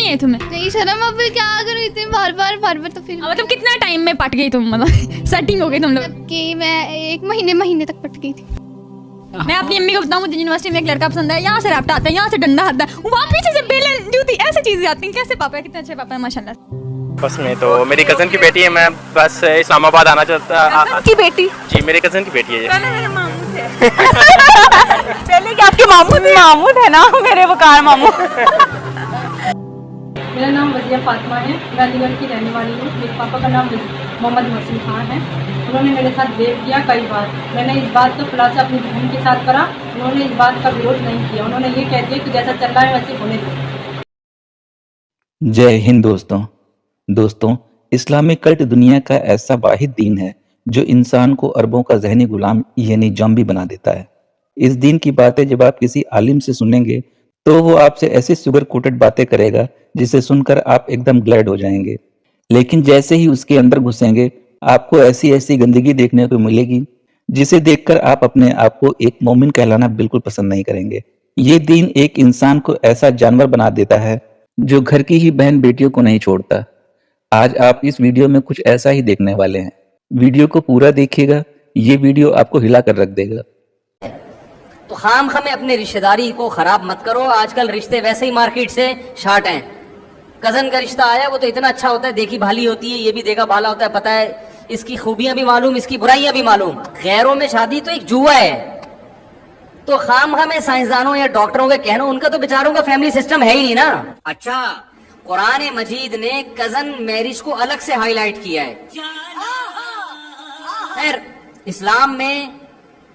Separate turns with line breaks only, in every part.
नहीं है तुम्हें?
नहीं शर्म, अब क्या करूँ इतने बार बार तो फिर
मतलब कितना टाइम में पट गई तुम, मतलब सेटिंग हो गई तुम लोग?
कि मैं 1 महीने तक पट गई थी।
मैं अपनी अम्मी को बताऊं, मुझे यूनिवर्सिटी में एक लड़का पसंद है, यहाँ से रैप्टा आता है, यहाँ से डंडा आता है, वहाँ पीछे से बेलन जूती ऐसी चीजें आती हैं। कैसे पापा है, कितने अच्छे पापा है माशाल्लाह।
बस में तो मेरी कज़न की बेटी है, मैं बस इस्लामाबाद आना चाहता।
कज़न की बेटी?
जी मेरे कज़न की बेटी है ये।
मेरे मामू थे। चलिए कि आपके मामू थे ना, मेरे वकार मामू।
मेरा नाम वजिया फातिमा है, मैं अलीगढ़ की रहने वाली हूँ। मेरे पापा का नाम मोहम्मद मोहसिन खान है। उन्होंने मेरे साथ रेप किया कई बार। मैंने इस बात को खुलासा अपनी बहन के साथ करा, उन्होंने इस बात का विरोध नहीं किया। उन्होंने ये कह दिया कि जैसा चल रहा है वैसे होने दो।
जय हिंद दोस्तों, इस्लामिक कल्ट दुनिया का ऐसा वाहिद दीन है जो इंसान को अरबों का ज़हनी गुलाम यानी जॉम्बी बना देता है। इस दीन की बातें जब आप किसी आलिम से सुनेंगे तो वो आपसे ऐसी शुगर कोटेड बातें करेगा जिसे सुनकर आप एकदम ग्लैड हो जाएंगे। लेकिन जैसे ही उसके अंदर घुसेंगे आपको ऐसी ऐसी गंदगी देखने को मिलेगी जिसे देखकर आप अपने आप को एक मोमिन कहलाना बिल्कुल पसंद नहीं करेंगे। ये दीन एक इंसान को ऐसा जानवर बना देता है जो घर की ही बहन बेटियों को नहीं छोड़ता। आज आप इस वीडियो में कुछ ऐसा ही देखने वाले हैं। वीडियो को पूरा देखिएगा, ये वीडियो आपको हिला कर रख देगा।
तो खाम में अपनी रिश्तेदारी को खराब मत करो। आजकल रिश्ते वैसे ही मार्केट से शार्ट हैं। कजन का रिश्ता आया वो तो इतना अच्छा होता है, देखी भाली होती है, ये भी देखा भाला होता है, पता है इसकी खूबियां भी मालूम, इसकी बुराइयां भी मालूम। गैरों में शादी तो एक जुआ है। तो खाम में साइंसदानों या डॉक्टरों के कहना, उनका तो बेचारों का फैमिली सिस्टम है ही नहीं ना। अच्छा, कुरान मजीद ने कजन मैरिज को अलग से हाईलाइट किया है। खैर, इस्लाम में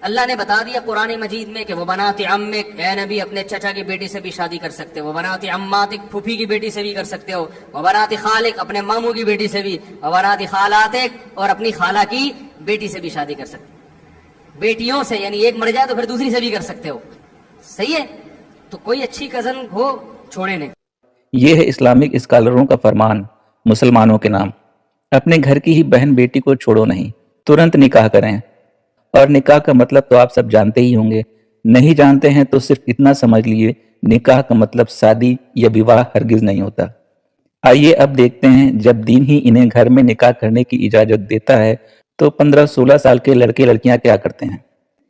अल्लाह ने बता दिया कुरान मजीद में कि वो बनाती अम्मिक, ऐ नबी अपने चचा की बेटी से भी शादी कर सकते हो। वो बनाती अम्मातिक, फूफी की बेटी से भी कर सकते हो। वो बनाती खालिक, अपने मामू की बेटी से भी। वो बनाती खालातिक, और अपनी खाला की बेटी से भी शादी कर सकते हो। बेटियों से यानी एक मर जाए तो फिर दूसरी से भी कर सकते हो। सही है? तो कोई अच्छी कजन हो छोड़े नहीं।
ये है इस्लामिक स्कॉलरों का फरमान मुसलमानों के नाम। अपने घर की ही बहन बेटी को छोड़ो नहीं, तुरंत निकाह करें। और निकाह का मतलब तो आप सब जानते ही होंगे। नहीं जानते हैं तो सिर्फ इतना समझ लिए, निकाह का मतलब शादी या विवाह हरगिज नहीं होता। आइए अब देखते हैं, जब दीन ही इन्हें घर में निकाह करने की इजाजत देता है तो 15-16 साल के लड़के लड़कियां क्या करते हैं।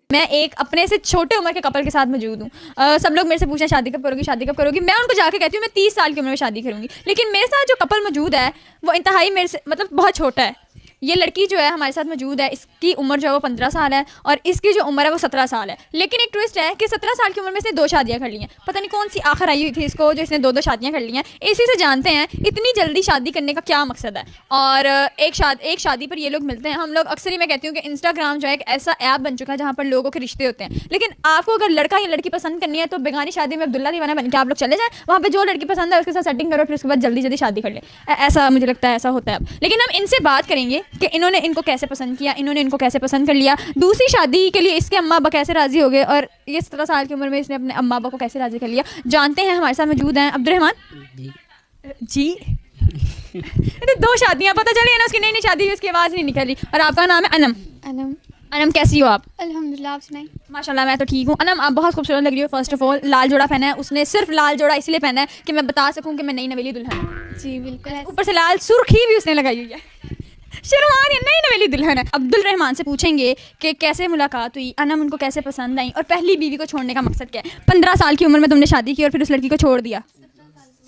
मैं एक अपने से छोटे उम्र के कपल के साथ मौजूद हूँ। सब लोग मेरे से पूछें शादी कब करोगी, शादी कब करोगी। मैं उनको जाके कहती हूँ मैं 30 साल की उम्र में शादी करूँगी। लेकिन मेरे साथ जो कपल मौजूद है वो इंतहाई मेरे से मतलब बहुत छोटा है। ये लड़की जो है हमारे साथ मौजूद है, इसकी उम्र जो है वो 15 साल है और इसकी जो उम्र है वो 17 साल है। लेकिन एक ट्विस्ट है कि 17 साल की उम्र में इसने 2 शादियां कर ली हैं। पता नहीं कौन सी आखिर आई हुई थी इसको जो इसने 2 शादियां कर ली हैं। इसी से जानते हैं इतनी जल्दी शादी करने का क्या मकसद है। और एक शादी पर ये लोग मिलते हैं। हम लोग अक्सर ही मैं कहती हूँ कि इंस्टाग्राम जो है एक ऐसा ऐप बन चुका है जहाँ पर लोगों के रिश्ते होते हैं। लेकिन आपको अगर लड़का या लड़की पसंद करनी है तो बेगानी शादी में अब्दुल्ला दीवाना बन के आप लोग चले जाएँ, वहाँ पर जो लड़की पसंद है उसके साथ सेटिंग करो, फिर उसके बाद जल्दी जल्दी शादी कर ले। ऐसा मुझे लगता है ऐसा होता है अब। लेकिन हम इनसे बात करेंगे कि इन्होंने इनको कैसे पसंद किया, इन्होंने इनको कैसे पसंद कर लिया, दूसरी शादी के लिए इसके अम्मा अब्बा कैसे राजी हो गए और ये 17 साल की उम्र में इसने अपने अम्मा अब्बा को कैसे राजी कर लिया। जानते हैं। हमारे साथ मौजूद हैं अब्दुर्रहमान जी। तो 2 शादियां पता चली है ना उसकी, नई शादी हुई, उसकी आवाज़ नहीं निकली। और आपका नाम है अनम। अनम कैसी हो आप?
अल्हम्दुलिल्लाह, आप सुनाएं।
माशाल्लाह मैं तो ठीक हूँ। अनम आप बहुत खूबसूरत लग रही हो। फर्स्ट ऑफ ऑल लाल जोड़ा पहना है उसने, सिर्फ लाल जोड़ा इसलिए पहना है कि मैं बता सकूँ कि मैं नई नवेली दुल्हन हूँ।
जी बिल्कुल।
ऊपर से लाल सुर्खी भी उसने लगाई हुई है। शेरवानी नई नवेली दुल्हन है। अब्दुर्रहमान से पूछेंगे कि कैसे मुलाकात हुई, अनम उनको कैसे पसंद आई और पहली बीवी को छोड़ने का मकसद क्या है। 15 साल की उम्र में तुमने शादी की और फिर उस लड़की को छोड़ दिया।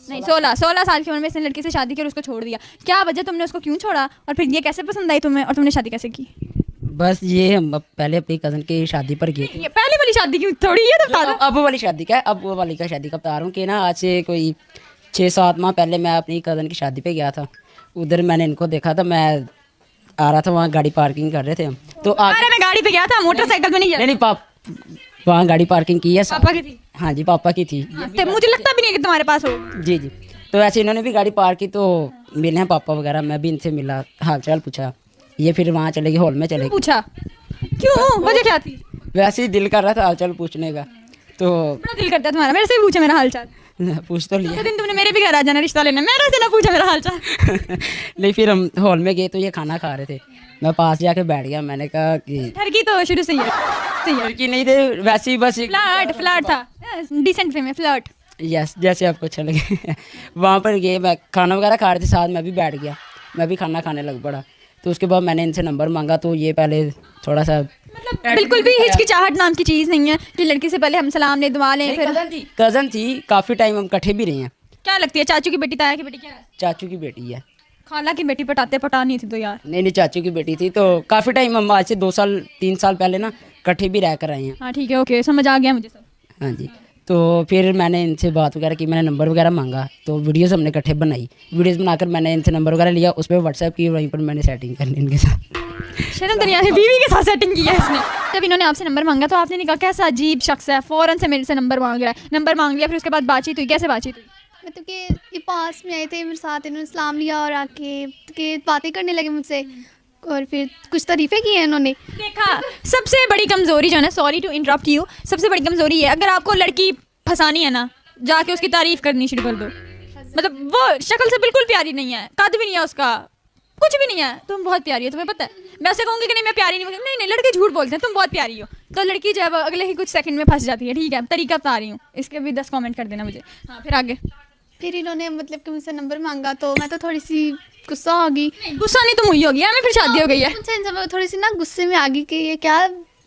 नहीं 16 साल की उम्र में इसने लड़की से शादी की और उसको छोड़ दिया। क्या वजह, तुमने उसको क्यों छोड़ा और फिर ये कैसे पसंद आई तुम्हें और तुमने शादी कैसे की?
बस ये हम पहले अपनी कज़न की शादी पर गए थे।
ये पहले वाली शादी क्यों थोड़ी ये तो बता दो।
अब वाली शादी का अब वो वाली का शादी का बता रहा हूँ कि ना आज से कोई 6-7 माह पहले मैं अपनी कज़न की शादी पे गया था। उधर मैंने इनको देखा था, मैं आ रहा था, वहाँ गाड़ी पार्किंग कर रहे थे हम तो
अरे मैं गाड़ी पे गया था, मोटरसाइकिल पे नहीं गया।
नहीं वहाँ गाड़ी पार्किंग की है।
पापा की थी?
हाँ जी पापा की थी।
मुझे लगता भी नहीं कि तुम्हारे पास हो।
जी तो ऐसे इन्होंने भी गाड़ी पार्क की तो मिले हैं पापा वगैरह। मैं भी इनसे मिला, हाल चाल पूछा। ये फिर वहाँ चले गए, हॉल में चले गए।
पूछा क्यों, वजह क्या थी?
वैसे ही दिल कर रहा था हाल चाल पूछने का। तो
बड़ा दिल करता है तुम्हारा, मेरे से भी पूछे मेरा हाल चाल।
पूछ तो लिया।
दिन तुमने मेरे भी घर आ जाना रिश्ता लेने, मेरे से ना पूछा मेरा हाल चाल।
नहीं फिर हम हॉल में गए तो ये खाना खा रहे थे। मैं पास जाके बैठ गया। मैंने कहा कि
लड़की तो शुरू से ही है।
लड़की नहीं थे, वैसे ही बस
फ्लर्ट था, डिसेंट वे में फ्लर्ट।
यस, जैसे आपको अच्छा लगे। वहाँ पर गए, मैं खाना वगैरह खा रहे थे साथ, मैं भी बैठ गया, मैं भी खाना खाने लग पड़ा। तो उसके बाद मैंने इनसे नंबर मांगा, तो ये पहले थोड़ा सा
मतलब बिल्कुल भी हिचकिचाहट नाम की चीज़ नहीं है कि लड़की से पहले हम सलाम ले दुआ लें। फिर
कज़न थी, काफ़ी टाइम हम इकट्ठे भी रहे हैं।
क्या लगती है, चाचू की बेटी, ताया की बेटी, क्या है?
चाचू की बेटी है।
खाला की बेटी पटानी थी तो यार।
नहीं, चाचू की बेटी थी। तो काफ़ी टाइम, हम आज से 2 साल 3 साल पहले ना इकट्ठे भी रह कर आए हैं।
हाँ ठीक है, ओके, समझ आ गया मुझे सब।
हाँ जी। तो फिर मैंने इनसे बात वगैरह की, मैंने नंबर वगैरह मांगा, तो वीडियोस हमने इकट्ठे बनाई। वीडियोस बनाकर मैंने इनसे नंबर वगैरह लिया, उस पर व्हाट्सएप की, वहीं पर मैंने सेटिंग कर ली इनके साथ।
शर्म दुनिया है, बीवी के साथ सेटिंग की है इसने। जब इन्होंने आपसे नंबर मांगा तो आपने नहीं कहा कैसा अजीब शख्स है, फ़ौरन से मेरे से नंबर मांग रहा है, नंबर मांग लिया, फिर उसके बाद बातचीत हुई, कैसे बातचीत हुई?
मतलब कि ये पास में आए थे मेरे साथ, इन्होंने सलाम लिया और आके के बातें करने लगे मुझसे, और फिर कुछ तारीफ़ें की हैं इन्होंने।
देखा, सबसे बड़ी कमज़ोरी जो है ना, सॉरी टू इंटरप्ट यू, सबसे बड़ी कमज़ोरी है, अगर आपको लड़की फंसानी है ना, जाके उसकी तारीफ़ करनी शुरू कर दो। मतलब वो शक्ल से बिल्कुल प्यारी नहीं है, कद भी नहीं है उसका, कुछ भी नहीं है, तुम बहुत प्यारी हो, तुम्हें पता है। मैं ऐसे कहूँगी कि नहीं मैं प्यारी नहीं, लड़के झूठ बोलते हैं, तुम बहुत प्यारी हो, तो लड़की जो है वो अगले ही कुछ सेकंड में फंस जाती है। ठीक है, तरीका बता रही हूँ, इसके भी 10 कमेंट कर देना मुझे। हाँ, फिर आगे।
फिर इन्होंने मतलब कि मुझसे नंबर मांगा, तो मैं तो थोड़ी सी गुस्सा आ गई।
गुस्सा नहीं तुम हुई होगी, हमें फिर शादी हो गई है।
मुझसे इनसे मैं थोड़ी सी ना गुस्से में आ गई कि ये क्या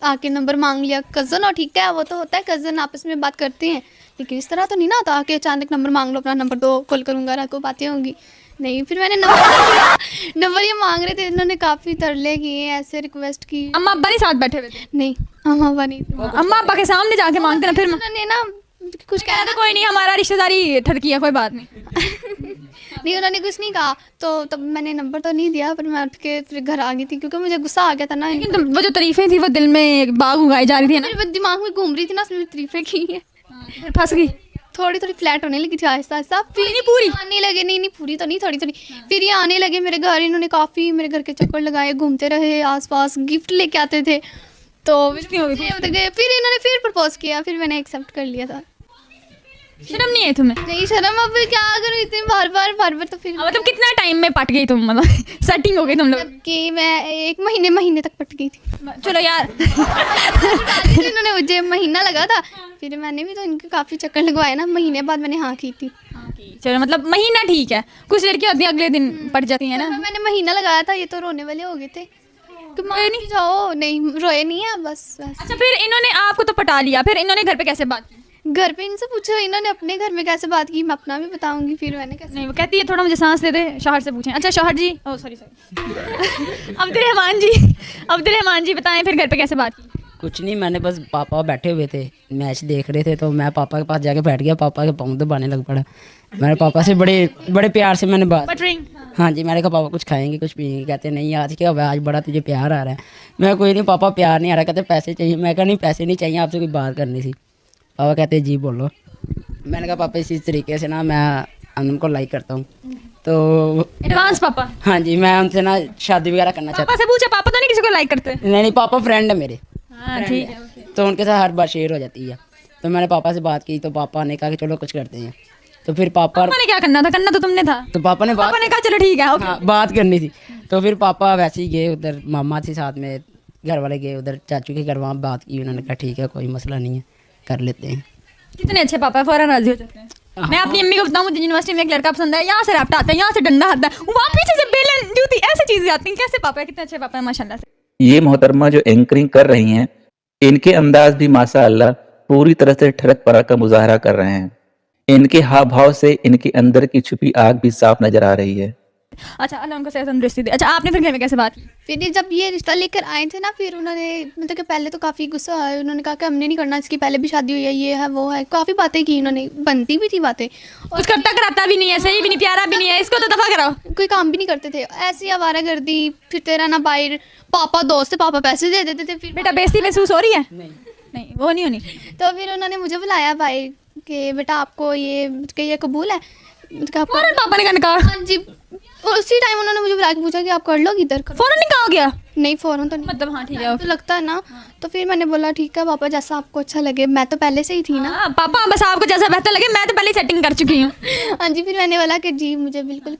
आके नंबर मांग लिया। कज़न और ठीक है, वो तो होता है, कज़न आपस में बात करते हैं, लेकिन इस तरह तो नहीं ना होता कि अचानक नंबर मांग लो, अपना नंबर दो, कॉल करूँगा, रात को बातें होंगी। नहीं, फिर मैंने नंबर ये मांग रहे थे, इन्होंने काफ़ी तरले किए, ऐसे रिक्वेस्ट की।
अम्मा अब्बा नहीं साथ बैठे हुए थे?
नहीं, अम्मा अब्बा नहीं थे।
अम्मा अब्बा के सामने जाके मांगते ना, फिर
उन्होंने ना कुछ
कहना तो कोई नहीं, हमारा रिश्तेदारी ठरकी है, कोई बात नहीं।
नहीं, उन्होंने कुछ नहीं कहा, तो तब मैंने नंबर तो नहीं दिया, पर मैं उठ के फिर घर आ गई थी, क्योंकि मुझे गुस्सा आ गया था ना।
लेकिन वो जो तारीफें थी वो दिल में बाग उगाई जा रही थी ना,
मेरे दिमाग में घूम रही थी ना, उसमें तारीफें की है,
फिर फंस गई।
थोड़ी थोड़ी फ्लैट होने लगी थी आहिस्ता आहिस्ता, फिर
नहीं पूरी
आने लगे। नहीं पूरी तो नहीं, थोड़ी थोड़ी। फिर ये आने लगे मेरे घर, इन्होंने काफ़ी मेरे घर के चक्कर लगाए, घूमते रहे आसपास, गिफ्ट लेके आते थे, तो फिर इन्होंने फिर प्रपोज किया, फिर मैंने एक्सेप्ट कर लिया था।
शर्म नहीं है तुम्हें?
नहीं शर्म, अब क्या करूँ, इतने बार बार तो फिर
मतलब कितना टाइम में पट गई तुम, मतलब सेटिंग हो गई तुम लोग
कि मैं 1 महीने तक पट गई थी।
चलो यार।
इन्होंने मुझे महीना लगा था, फिर मैंने भी तो इनके काफ़ी चक्कर लगवाए ना, महीने बाद मैंने हाँ की थी।
चलो मतलब महीना ठीक है, कुछ लड़कियां होती हैं अगले दिन पट जाती हैं ना।
मैंने महीना लगाया था, ये तो रोने वाले हो गए थे कि मान नहीं जाओ। नहीं, रोए नहीं है, बस।
अच्छा, फिर इन्होंने आपको तो पटा लिया, फिर इन्होंने घर पे कैसे बात की?
घर पे इनसे पूछो, इन्होंने अपने घर में कैसे बात की, मैं अपना भी बताऊंगी। फिर मैंने कैसे,
नहीं, वो कहती है थोड़ा मुझे सांस दे दे, शौहर से पूछें। अच्छा शौहर जी, ओह सॉरी अब्दुल रहमान जी बताएं, फिर घर पे कैसे बात की?
कुछ नहीं, मैंने बस, पापा बैठे हुए थे, मैच देख रहे थे, तो मैं पापा के पास जाके बैठ गया, पापा के पाँव दबाने लग पड़ा। मैंने पापा से बड़े प्यार से मैंने बात।
बटरिंग।
हाँ जी, मैंने कहा पापा कुछ खाएंगे, कुछ पिएंगे? कहते नहीं, आज क्या हुआ, आज बड़ा तुझे प्यार आ रहा है। मैं कोई नहीं पापा, प्यार नहीं आ रहा। कहते पैसे चाहिए। मैं कहा नहीं, पैसे नहीं चाहिए, आपसे कोई बात करनी थी। पापा कहते जी बोलो। मैंने कहा पापा इसी तरीके से ना मैं उनको लाइक करता हूँ, तो
एडवांस पापा।
हाँ जी, मैं उनसे ना शादी वगैरह करना चाहता
पापा से पूछा, पापा तो नहीं किसी को लाइक करते?
हूँ। नहीं, पापा फ्रेंड है मेरे।
हाँ ठीक है।
तो उनके साथ हर बार शेयर हो जाती है। तो मैंने पापा से बात की, तो पापा ने कहा कि चलो कुछ करते हैं। तो फिर पापा
ने क्या करना था? करना तो तुमने था।
तो पापा ने
कहा चलो ठीक है, ओके।
हाँ, बात करनी थी। तो फिर पापा वैसे ही गए उधर, मामा थी साथ में, घर वाले गए उधर चाचू के घर, वहाँ बात की। उन्होंने कहा ठीक है, कोई मसला नहीं है, कर लेते हैं।
कितने अच्छे पापा है, फौरन राजी हो जाते हैं। मैं अपनी अम्मी को बताऊँ, मुझे यूनिवर्सिटी में एक लड़का पसंद है, यहाँ से रैप्ट आता है, यहाँ से डंडा आता है, वहाँ पीछे से बेलन जूती, ऐसी चीजें आती हैं। कैसे पापा है, कितने अच्छे पापा है माशाल्लाह से।
ये मोहतरमा जो एंकरिंग कर रही हैं, इनके अंदाज भी माशाअल्लाह पूरी तरह से ठड़क पड़ा का मुजाहरा कर रहे हैं। इनके हाव भाव से इनके अंदर की छुपी आग भी साफ नजर आ रही है।
अच्छा, अल्लाह उनको सेहत तंदुरुस्ती दे। अच्छा, आपने फिर घर में कैसे बात की?
फिर जब ये रिश्ता लेकर आए थे ना, फिर उन्होंने मतलब कि पहले तो काफ़ी गुस्सा आया। उन्होंने कहा कि हमने नहीं करना, इसकी पहले भी शादी हुई है, ये है वो है, काफ़ी बातें की उन्होंने, बनती भी थी बातें। और
कुछ करता कराता भी नहीं है, सही भी नहीं, प्यारा भी नहीं है, इसको तो दफा कराओ।
कोई काम भी नहीं करते थे, ऐसी आवारागर्दी, फिरते रहना बाहर। पापा दोस्त, पापा पैसे दे देते थे। फिर
बेटा बेइज्जती महसूस हो रही है? नहीं, वो नहीं होनी।
तो फिर उन्होंने मुझे बुलाया भाई कि बेटा आपको ये कबूल है?
फौरन पापा ने कहा?
हाँ जी, उसी टाइम उन्होंने मुझे बुला के पूछा कि आप कर लो इधर।
फौरन नहीं कहा गया?
नहीं, फौरन तो नहीं,
मतलब हाँ ठीक है,
तो लगता है ना। तो फिर मैंने बोला ठीक है पापा, जैसा आपको अच्छा लगे। मैं तो पहले से ही थी ना।
पापा बस आपको जैसा बेहतर लगे, मैं तो पहले सेटिंग कर चुकी हूँ।
हाँ जी, फिर मैंने बोला कि जी मुझे बिल्कुल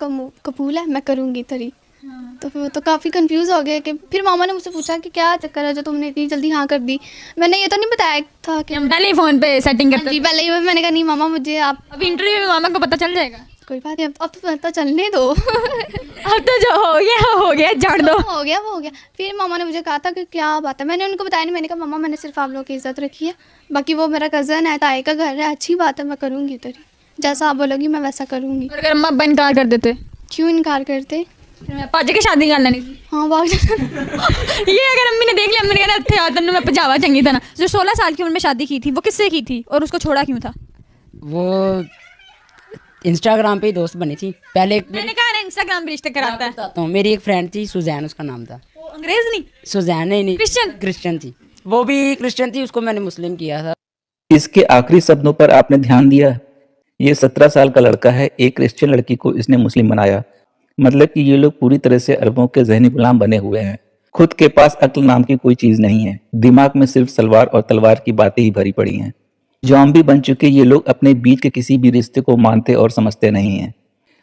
कबूल है, मैं करूँगी इधर ही। तो फिर वो तो काफ़ी कंफ्यूज हो गए कि फिर मामा ने मुझसे पूछा कि क्या चक्कर है जो तुमने इतनी जल्दी हाँ कर दी। मैंने ये तो नहीं बताया था कि
हम पहले ही फोन पे सेटिंग करते
जी पहले ही मैंने कहा नहीं मामा मुझे आप
अब इंटरव्यू में मामा को पता चल जाएगा।
कोई बात नहीं अब तो पता चलने दो।
अब तो जो हो गया जान दो।
हो गया वो हो गया। फिर मामा ने मुझे कहा था कि क्या बात है, मैंने उनको बताया नहीं। मैंने कहा मामा मैंने सिर्फ आप लोगों की इज्जत रखी है, बाकी वो मेरा कज़न है, ताए का घर है, अच्छी बात है, मैं करूँगी उधर ही जैसा आप बोलोगी मैं वैसा करूँगी।
और अगर अम्मा अब्बा इनकार कर देते
क्यों इनकार करते?
फिर मैं पाजी की शादी कर लेनी थी।
हाँ भाग
ये अगर अम्मी ने देख लिया, अम्मी ने कहना थे यार तन्नू मैं पजावा चंगी था ना। जो 16 साल की उम्र में शादी की थी वो किससे की थी और उसको छोड़ा क्यों था?
वो इंस्टाग्राम पे ही दोस्त बनी थी पहले।
मैंने कहा ना इंस्टाग्राम पे रिश्ते कराता है।
बताता हूँ, मेरी एक फ्रेंड थी सुजैन, उसका नाम था।
वो अंग्रेज नहीं,
सुजैन नहीं
क्रिश्चियन
थी, वो भी क्रिश्चियन थी, उसको मैंने मुस्लिम किया था।
इसके आखिरी शब्दों पर आपने ध्यान दिया। ये 17 साल का लड़का है, एक क्रिश्चियन लड़की को इसने मुस्लिम बनाया। मतलब कि ये लोग पूरी तरह से अरबों के जहनी गुलाम बने हुए हैं। खुद के पास अक्ल नाम की कोई चीज नहीं है, दिमाग में सिर्फ सलवार और तलवार की बातें ही भरी पड़ी हैं। ज़ॉम्बी बन चुके ये लोग अपने बीच के किसी भी रिश्ते को मानते और समझते नहीं हैं।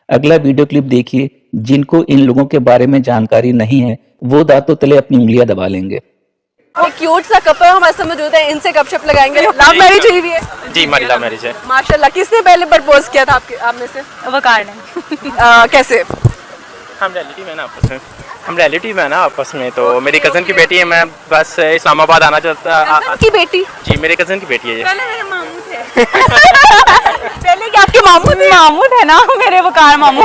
अगला वीडियो क्लिप देखिए। जिनको इन लोगों के बारे में जानकारी नहीं है वो दांतों तले अपनी उंगलियां दबा लेंगे।
ये क्यूट सा कपल हमारे साथ मौजूद है, इनसे गपशप लगाएंगे। लव मैरिज हुई हुई है?
जी हमारी लव मैरिज है।
माशाल्लाह। किसने पहले प्रपोज किया था आप में से?
वकार ने।
कैसे?
हम रिलेटिव है ना आपस में। तो मेरी कज़न की बेटी है, मैं बस इस्लामाबाद आना चाहता।
कज़न की बेटी?
जी मेरे कज़न की बेटी है ये।
पहले मेरे मामू थे। पहले क्या आपके मामू थे? मामू थे ना मेरे वकार मामू।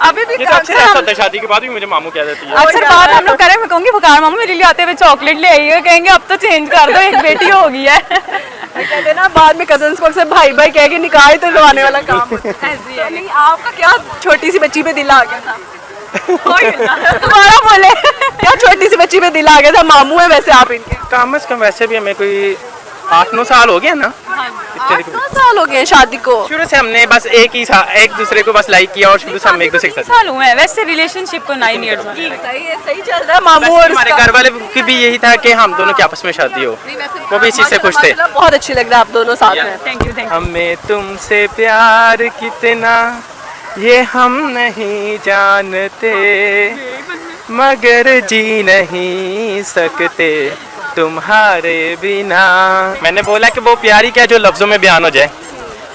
अभी भी
ये तो अक्सर ऐसा होता है, शादी के बाद भी मुझे मामू कह देती है।
अक्सर बात हम लोग करें, मैं कहूँगी वकार मामू मेरे लिए आते हुए चॉकलेट ले आई है, कहेंगे अब तो चेंज कर दो, एक बेटी हो गई है। कहते ना बाद में कजन्स को अक्सर भाई भाई कह के निकाह ही तो करवाने वाला काम ऐसी है। नहीं आपका क्या छोटी सी बच्ची पे दिल आ गया था? दोबारा बोले। क्या छोटी सी बच्ची पे दिल आ गया था? मामू है वैसे आप इनके?
कम से कम वैसे भी हमें कोई 8-9 साल हो गया ना।
8-9 साल हो गए शादी को?
शुरू से हमने बस एक दूसरे को बस लाइक किया और शुरू से हम एक दूसरे के साथ।
साल हुए हैं वैसे रिलेशनशिप को 9 इयर्स। सही है, सही चल रहा है। मामू और
हमारे घर वाले की भी यही था कि हम दोनों की आपस में शादी हो, वो भी इसी से खुश थे।
बहुत अच्छी लग रहा है आप दोनों साथ में। Thank you.
हमें तुमसे प्यार कितना ये हम नहीं जानते, मगर जी नहीं सकते तुम्हारे बिना। मैंने बोला कि वो प्यार ही क्या जो लफ्जों में बयान हो जाए,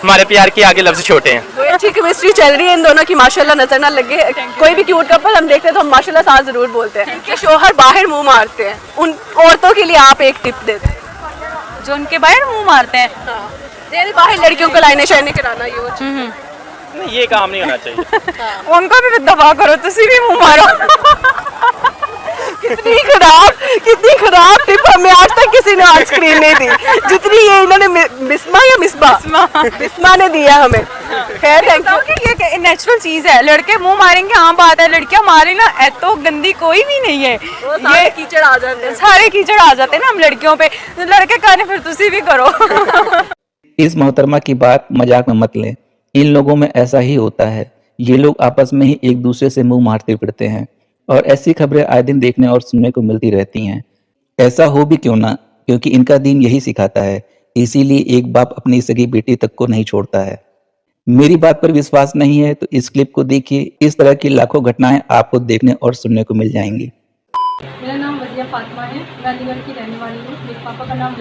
हमारे प्यार के आगे लफ्ज छोटे हैं।
कोई अच्छी केमिस्ट्री चल रही है इन दोनों की माशाल्लाह, नजर ना लगे। कोई भी क्यूट कपल हम देखते हैं तो हम माशाल्लाह साथ जरूर बोलते हैं कि शोहर बाहर मुंह मारते हैं, उन औरतों के लिए आप एक टिप दे दें जो उनके बाहर मुंह मारते हैं। यानी बाहर लड़कियों को लाइने शाइने कराना, ये
नहीं ये काम नहीं होना चाहिए।
उनको भी दफा करो, तुसी भी मुंह मारो। कितनी खराब टिप हमें आज तक किसी ने ऑन स्क्रीन नहीं दी जितनी ये इन्होंने बिस्मा ने दिया हमें। खैर थैंक यू। ये नेचुरल चीज है, लड़के मुंह मारेंगे हाँ बात है, लड़कियां मारे ना तो गंदी कोई भी नहीं है। ये कीचड़ आ जाते हैं, सारे कीचड़ आ जाते हैं ना हम लड़कियों पे। लड़के कहने फिर तुसी भी करो।
इस मोहतरमा की बात मजाक में मत लें, इन लोगों में ऐसा ही होता है। ये लोग आपस में ही एक दूसरे से मुंह मारते फिरते हैं और ऐसी खबरें आए दिन देखने और सुनने को मिलती रहती हैं। ऐसा हो भी क्यों ना, क्योंकि इनका दीन यही सिखाता है। इसीलिए एक बाप अपनी सगी बेटी तक को नहीं छोड़ता है। मेरी बात पर विश्वास नहीं है तो इस क्लिप को देखिए, इस तरह की लाखों घटनाएं आपको देखने और सुनने को मिल जाएंगी।
मेरा नाम वजिया फातिमा है, मैं अलीगढ़ की रहने वाली हूँ। मेरे पापा का नाम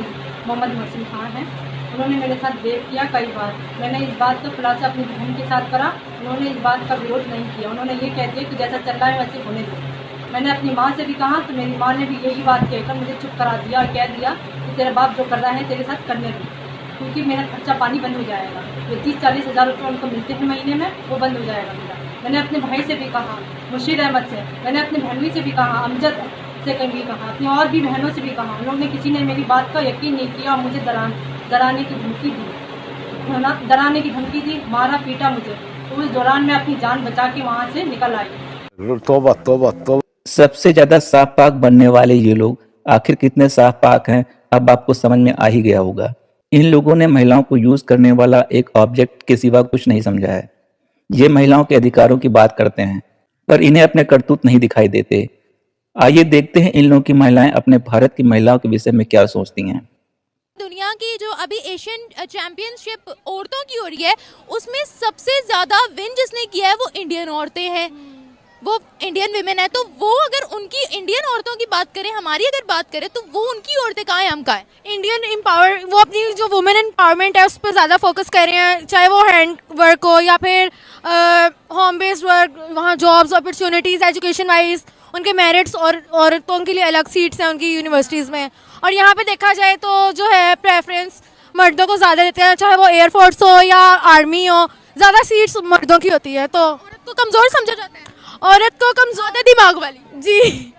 मोहम्मद मोहसिन खान है। उन्होंने मेरे साथ रेप किया कई बार। मैंने इस बात का खुलासा अपनी बहन के साथ करा, उन्होंने इस बात का विरोध नहीं किया। उन्होंने ये कह दिया कि जैसा चल रहा है वैसे होने दो। मैंने अपनी माँ से भी कहा तो मेरी माँ ने भी यही बात कहकर मुझे चुप करा दिया और कह दिया कि तेरा बाप जो कर रहा है तेरे साथ करने दो, क्योंकि मेरा खर्चा पानी बंद हो जाएगा। जो 30-40 हज़ार रुपये उनको मिलते हैं महीने में वो बंद हो जाएगा मेरा। मैंने अपने भाई से भी कहा, मुर्शीद अहमद से, मैंने अपनी बहनों से भी कहा, अमजद से कभी कहा, अपनी और भी बहनों से भी कहा। उन लोगों ने किसी ने मेरी बात का यकीन नहीं किया और मुझे डराने की धमकी दी, डराने की धमकी दी, मारा पीटा मुझे। तो उस दौरान मैं अपनी जान बचा के वहाँ से निकल आई।
तौबा तौबा तौबा।
सबसे ज्यादा साफ पाक बनने वाले ये लोग आखिर कितने साफ पाक हैं, अब आपको समझ में आ ही गया होगा। इन लोगों ने महिलाओं को यूज करने वाला एक ऑब्जेक्ट के सिवा कुछ नहीं समझा है। ये महिलाओं के अधिकारों की बात करते हैं पर इन्हें अपने करतूत नहीं दिखाई देते। आइए देखते हैं इन लोगों की महिलाएं अपने भारत की महिलाओं के विषय में क्या सोचती हैं।
दुनिया की जो अभी एशियन चैंपियनशिप औरतों की हो रही है उसमें सबसे ज्यादा विन जिसने किया है वो इंडियन औरतें हैं। वो इंडियन विमेन है, तो वो अगर उनकी इंडियन औरतों की बात करें, हमारी अगर बात करें, तो वो उनकी औरतें कहाँ हैं, हम कहाँ हैं?
इंडियन एम्पावर, वो अपनी जो वुमेन एम्पावरमेंट है उस पर ज़्यादा फोकस कर रहे हैं, चाहे वो हैंड वर्क हो या फिर होम बेस्ड वर्क, वहाँ जॉब्स अपॉर्चुनिटीज़ एजुकेशन वाइज उनके मेरिट्स, और औरतों के लिए अलग सीट्स हैं उनकी यूनिवर्सिटीज़ में। और यहाँ पे देखा जाए तो जो है प्रेफरेंस मर्दों को ज़्यादा देते हैं, चाहे वो एयरफोर्स हो या आर्मी हो, ज़्यादा सीट्स मर्दों की होती है। तो
औरत को कमज़ोर समझा जाता है,
औरत को कमज़ोर है दिमाग वाली जी।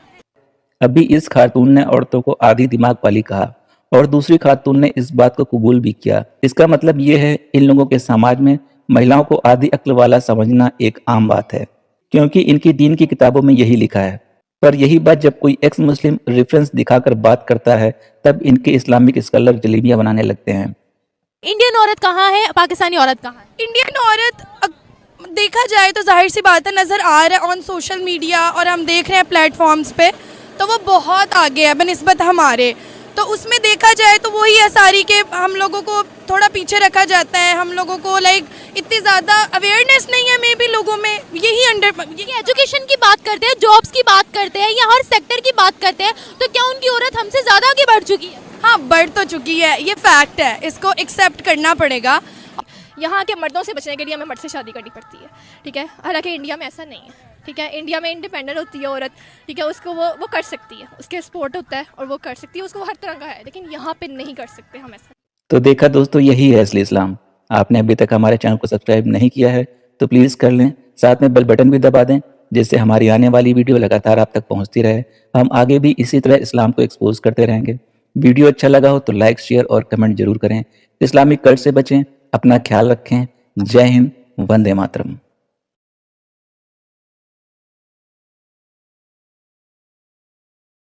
अभी इस खातून ने औरतों को आधी दिमाग वाली कहा और दूसरी खातून ने इस बात को कबूल भी किया। इसका मतलब ये है इन लोगों के समाज में महिलाओं को आधी अक्ल वाला समझना एक आम बात है, क्योंकि इनकी दीन की किताबों में यही लिखा है। पर यही बात जब कोई एक्स मुस्लिम रेफरेंस दिखाकर बात करता है तब इनके इस्लामिक स्कॉलर जलेबियां बनाने लगते हैं।
इंडियन औरत कहाँ है, पाकिस्तानी औरत कहाँ है?
इंडियन औरत देखा जाए तो जाहिर सी बात है, नज़र आ रहा है ऑन सोशल मीडिया और हम देख रहे हैं प्लेटफॉर्म्स पे, तो वो बहुत आगे है बनिस्बत हमारे। तो उसमें देखा जाए तो वही है सारी के हम लोगों को थोड़ा पीछे रखा जाता है, हम लोगों को लाइक इतनी ज़्यादा अवेयरनेस नहीं है मे बी लोगों में, यही
एजुकेशन की बात करते हैं, जॉब्स की बात करते हैं या हर सेक्टर की बात करते हैं, तो क्या उनकी औरत हमसे ज़्यादा आगे बढ़ चुकी है?
हाँ, बढ़ तो चुकी है, ये फैक्ट है, इसको एक्सेप्ट करना पड़ेगा।
यहाँ के मर्दों से बचने के लिए हमें मर्द से शादी करनी पड़ती है, ठीक है। हालांकि इंडिया में ऐसा नहीं है, ठीक है। इंडिया में इंडिपेंडेंट होती है औरत, ठीक है, उसको वो कर सकती है, उसके सपोर्ट होता है और वो कर सकती है, उसको हर तरह का है, लेकिन यहाँ पे नहीं कर सकते हम ऐसा।
तो देखा दोस्तों, यही है असली इस्लाम। आपने अभी तक हमारे चैनल को सब्सक्राइब नहीं किया है तो प्लीज़ कर लें, साथ में बेल बटन भी दबा दें, जिससे हमारी आने वाली वीडियो लगातार आप तक पहुंचती रहे। हम आगे भी इसी तरह इस्लाम को एक्सपोज करते रहेंगे। वीडियो अच्छा लगा हो तो लाइक, शेयर और कमेंट जरूर करें। इस्लामिक कल्ट से बचें, अपना ख्याल रखें। जय हिंद, वंदे मातरम।